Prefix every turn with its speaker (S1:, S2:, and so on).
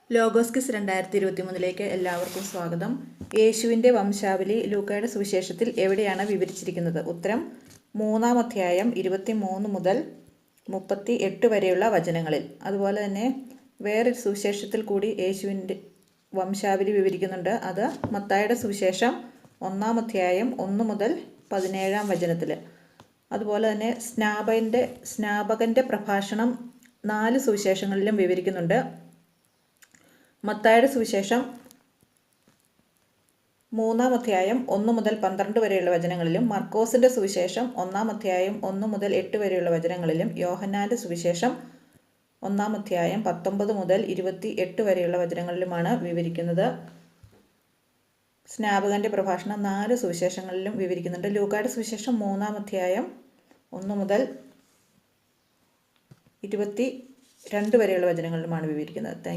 S1: Logos quiz 2023 എല്ലാവർക്കും സ്വാഗതം. യേശുവിൻ്റെ വംശാവലി ലൂക്കായുടെ സുവിശേഷത്തിൽ എവിടെയാണ് വിവരിച്ചിരിക്കുന്നത്? ഉത്തരം 3-ാം അധ്യായം 23 മുതൽ 38 വരെയുള്ള വചനങ്ങളിൽ. അതുപോലെ തന്നെ വേറൊരു സുവിശേഷത്തിൽ കൂടി യേശുവിൻ്റെ വംശാവലി വിവരിക്കുന്നുണ്ട്. അത് മത്തായിയുടെ സുവിശേഷം 1-ാം അധ്യായം 1 മുതൽ 17-ാം വചനത്തിൽ. അതുപോലെ തന്നെ സ്നാപകൻ്റെ പ്രഭാഷണം 4 സുവിശേഷങ്ങളിലും വിവരിക്കുന്നുണ്ട്. മത്തായിയുടെ സുവിശേഷം 3-ാം അധ്യായം 1 മുതൽ 12 വരെയുള്ള വചനങ്ങളിലും, മർക്കോസിൻ്റെ സുവിശേഷം 1-ാം അധ്യായം 1 മുതൽ 8 വരെയുള്ള വചനങ്ങളിലും, യോഹന്നാൻ്റെ സുവിശേഷം 1-ാം അധ്യായം 19 മുതൽ 28 വരെയുള്ള വചനങ്ങളിലുമാണ് വിവരിക്കുന്നത്. സ്നാപകൻ്റെ പ്രഭാഷണം 4 സുവിശേഷങ്ങളിലും വിവരിക്കുന്നുണ്ട്. ലൂക്കായുടെ സുവിശേഷം 3-ാം അധ്യായം 1 മുതൽ 22 വരെയുള്ള വചനങ്ങളിലുമാണ് വിവരിക്കുന്നത്.